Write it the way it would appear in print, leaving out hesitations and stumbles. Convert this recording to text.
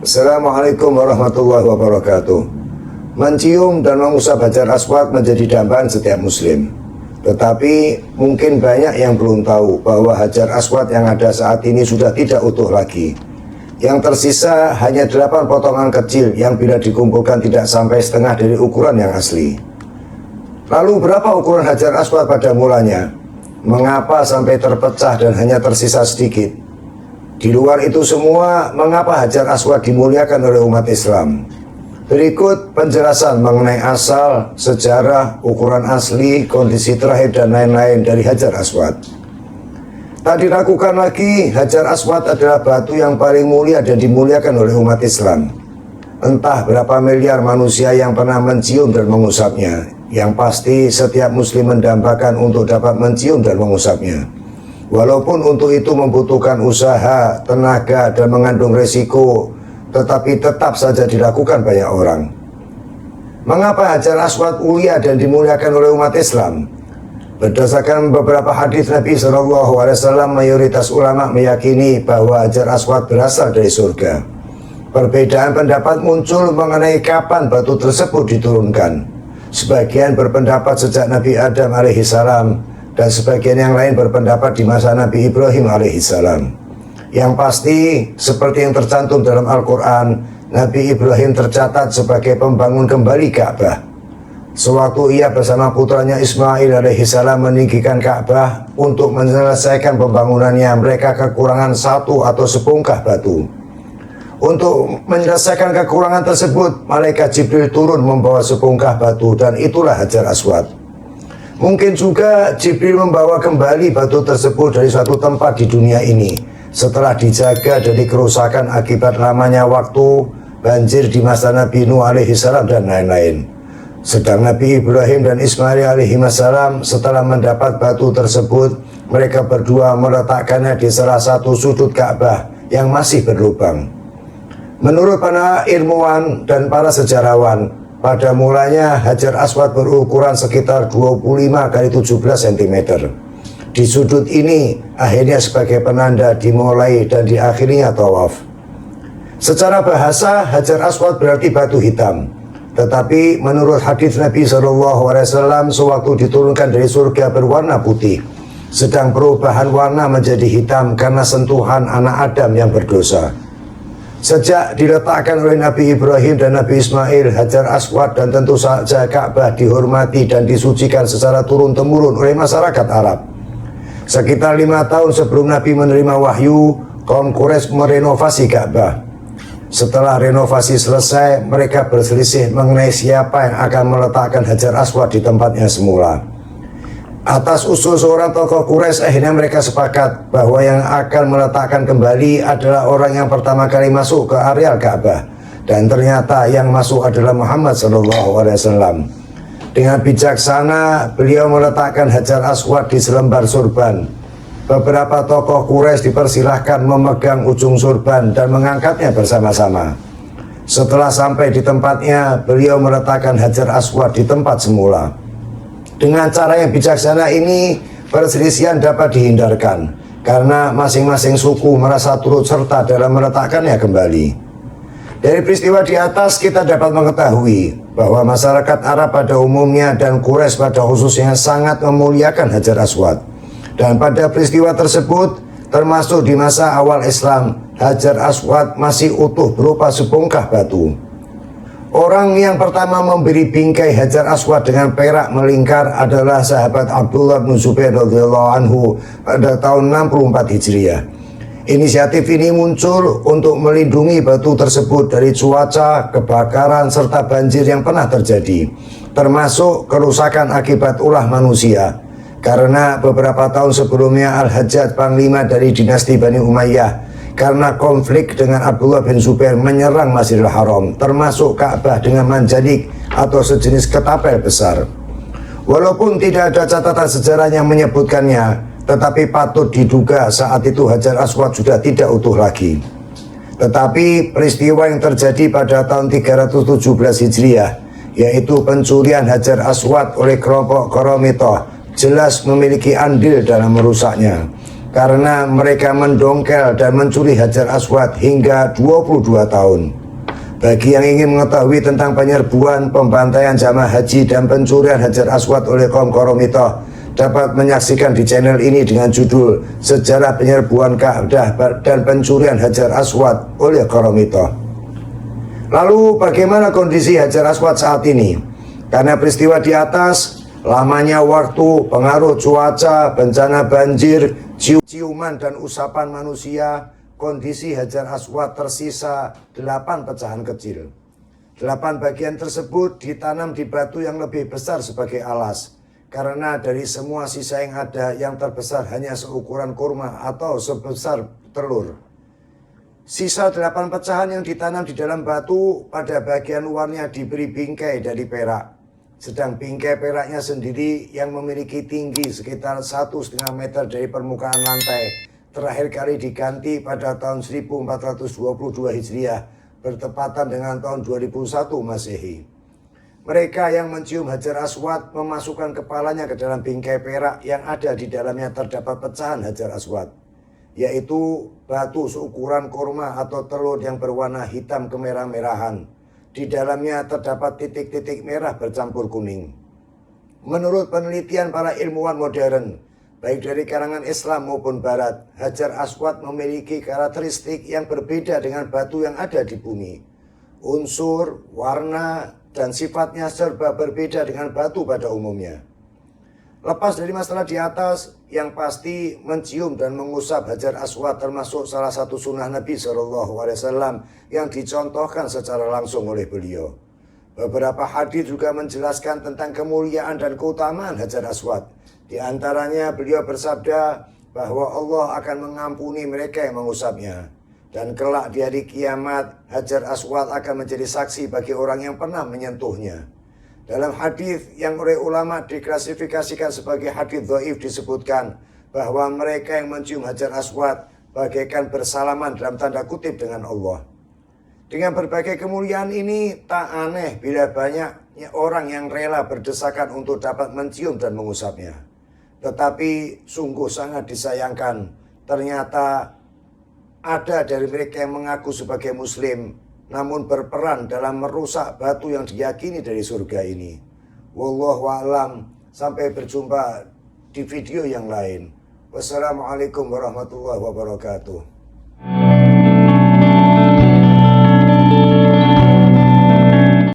Assalamualaikum warahmatullahi wabarakatuh. Mencium dan mengusap Hajar Aswad menjadi dambaan setiap muslim. Tetapi mungkin banyak yang belum tahu bahwa Hajar Aswad yang ada saat ini sudah tidak utuh lagi. Yang tersisa hanya 8 potongan kecil yang bila dikumpulkan tidak sampai setengah dari ukuran yang asli. Lalu berapa ukuran Hajar Aswad pada mulanya? Mengapa sampai terpecah dan hanya tersisa sedikit? Di luar itu semua, mengapa Hajar Aswad dimuliakan oleh umat Islam? Berikut penjelasan mengenai asal, sejarah, ukuran asli, kondisi terakhir dan lain-lain dari Hajar Aswad. Tak diragukan lagi, Hajar Aswad adalah batu yang paling mulia dan dimuliakan oleh umat Islam. Entah berapa miliar manusia yang pernah mencium dan mengusapnya. Yang pasti setiap muslim mendambakan untuk dapat mencium dan mengusapnya. Walaupun untuk itu membutuhkan usaha, tenaga, dan mengandung resiko, tetapi tetap saja dilakukan banyak orang. Mengapa Hajar Aswad mulia dan dimuliakan oleh umat Islam? Berdasarkan beberapa hadis Nabi SAW, mayoritas ulama meyakini bahwa Hajar Aswad berasal dari surga. Perbedaan pendapat muncul mengenai kapan batu tersebut diturunkan. Sebagian berpendapat sejak Nabi Adam alaihissalam, dan sebagian yang lain berpendapat di masa Nabi Ibrahim alaihissalam. Yang pasti, seperti yang tercantum dalam Al-Quran, Nabi Ibrahim tercatat sebagai pembangun kembali Ka'bah. Sewaktu ia bersama putranya Ismail alaihissalam meninggikan Ka'bah untuk menyelesaikan pembangunannya, mereka kekurangan 1 atau sepungkah batu. Untuk menyelesaikan kekurangan tersebut, malaikat Jibril turun membawa sepungkah batu, dan itulah Hajar Aswad. Mungkin juga Jibril membawa kembali batu tersebut dari suatu tempat di dunia ini setelah dijaga dari kerusakan akibat lamanya waktu, banjir di masa Nabi Nuh alaihissalam dan lain-lain. Sedang Nabi Ibrahim dan Ismail alaihissalam setelah mendapat batu tersebut, mereka berdua meletakkannya di salah satu sudut Ka'bah yang masih berlubang. Menurut para ilmuwan dan para sejarawan, pada mulanya Hajar Aswad berukuran sekitar 25 x 17 cm. Di sudut ini akhirnya sebagai penanda dimulai dan diakhirinya tawaf. Secara bahasa Hajar Aswad berarti batu hitam. Tetapi menurut hadis Nabi SAW, sewaktu diturunkan dari surga berwarna putih, sedang perubahan warna menjadi hitam karena sentuhan anak Adam yang berdosa. Sejak diletakkan oleh Nabi Ibrahim dan Nabi Ismail, Hajar Aswad dan tentu saja Ka'bah dihormati dan disucikan secara turun-temurun oleh masyarakat Arab. Sekitar 5 tahun sebelum Nabi menerima wahyu, kaum Quraisy merenovasi Ka'bah. Setelah renovasi selesai, mereka berselisih mengenai siapa yang akan meletakkan Hajar Aswad di tempatnya semula. Atas usul seorang tokoh Quraisy, akhirnya mereka sepakat bahwa yang akan meletakkan kembali adalah orang yang pertama kali masuk ke areal Ka'bah. Dan ternyata yang masuk adalah Muhammad SAW. Dengan bijaksana, beliau meletakkan Hajar Aswad di selembar surban. Beberapa tokoh Quraisy dipersilahkan memegang ujung surban dan mengangkatnya bersama-sama. Setelah sampai di tempatnya, beliau meletakkan Hajar Aswad di tempat semula. Dengan cara yang bijaksana ini, perselisihan dapat dihindarkan karena masing-masing suku merasa turut serta dalam meletakkannya kembali. Dari peristiwa di atas kita dapat mengetahui bahwa masyarakat Arab pada umumnya dan Quraisy pada khususnya sangat memuliakan Hajar Aswad. Dan pada peristiwa tersebut, termasuk di masa awal Islam, Hajar Aswad masih utuh berupa sepungkah batu. Orang yang pertama memberi bingkai Hajar Aswad dengan perak melingkar adalah sahabat Abdullah bin Zubair radhiyallahu anhu pada tahun 64 Hijriah. Inisiatif ini muncul untuk melindungi batu tersebut dari cuaca, kebakaran, serta banjir yang pernah terjadi, termasuk kerusakan akibat ulah manusia. Karena beberapa tahun sebelumnya Al-Hajjaj, panglima dari dinasti Bani Umayyah, karena konflik dengan Abdullah bin Zubair menyerang Masjidil Haram, termasuk Ka'bah dengan manjanik atau sejenis ketapel besar. Walaupun tidak ada catatan sejarah yang menyebutkannya, tetapi patut diduga saat itu Hajar Aswad sudah tidak utuh lagi. Tetapi peristiwa yang terjadi pada tahun 317 Hijriah, yaitu pencurian Hajar Aswad oleh kelompok Qaramithah, jelas memiliki andil dalam merusaknya. karena mereka mendongkel dan mencuri Hajar Aswad hingga 22 tahun. Bagi yang ingin mengetahui tentang penyerbuan, pembantaian jamaah haji dan pencurian Hajar Aswad oleh kaum Qoromitoh, dapat menyaksikan di channel ini dengan judul Sejarah Penyerbuan Ka'bah dan Pencurian Hajar Aswad oleh Qoromitoh. Lalu bagaimana kondisi Hajar Aswad saat ini? Karena peristiwa di atas, lamanya waktu, pengaruh cuaca, bencana banjir, ciuman dan usapan manusia, kondisi Hajar Aswad tersisa 8 pecahan kecil. 8 bagian tersebut ditanam di batu yang lebih besar sebagai alas. Karena dari semua sisa yang ada, yang terbesar hanya seukuran kurma atau sebesar telur. Sisa 8 pecahan yang ditanam di dalam batu, pada bagian luarnya diberi bingkai dari perak. Sedang bingkai peraknya sendiri yang memiliki tinggi sekitar 1,5 meter dari permukaan lantai, terakhir kali diganti pada tahun 1422 Hijriah, bertepatan dengan tahun 2001 Masehi. Mereka yang mencium Hajar Aswad memasukkan kepalanya ke dalam bingkai perak yang ada di dalamnya terdapat pecahan Hajar Aswad, yaitu batu seukuran kurma atau telur yang berwarna hitam kemerah-merahan. Di dalamnya terdapat titik-titik merah bercampur kuning. Menurut penelitian para ilmuwan modern, baik dari kalangan Islam maupun Barat, Hajar Aswad memiliki karakteristik yang berbeda dengan batu yang ada di bumi. Unsur, warna, dan sifatnya serba berbeda dengan batu pada umumnya. Lepas dari masalah di atas, yang pasti mencium dan mengusap Hajar Aswad termasuk salah satu sunnah Nabi SAW yang dicontohkan secara langsung oleh beliau. Beberapa hadis juga menjelaskan tentang kemuliaan dan keutamaan Hajar Aswad. Di antaranya beliau bersabda bahwa Allah akan mengampuni mereka yang mengusapnya. Dan kelak di hari kiamat, Hajar Aswad akan menjadi saksi bagi orang yang pernah menyentuhnya. Dalam hadis yang oleh ulama diklasifikasikan sebagai hadis dhaif disebutkan bahwa mereka yang mencium Hajar Aswad bagaikan bersalaman dalam tanda kutip dengan Allah. Dengan berbagai kemuliaan ini, tak aneh bila banyaknya orang yang rela berdesakan untuk dapat mencium dan mengusapnya. Tetapi sungguh sangat disayangkan, ternyata ada dari mereka yang mengaku sebagai muslim, namun berperan dalam merusak batu yang diyakini dari surga ini. Wallahu a'lam. Sampai berjumpa di video yang lain. Wassalamualaikum warahmatullahi wabarakatuh.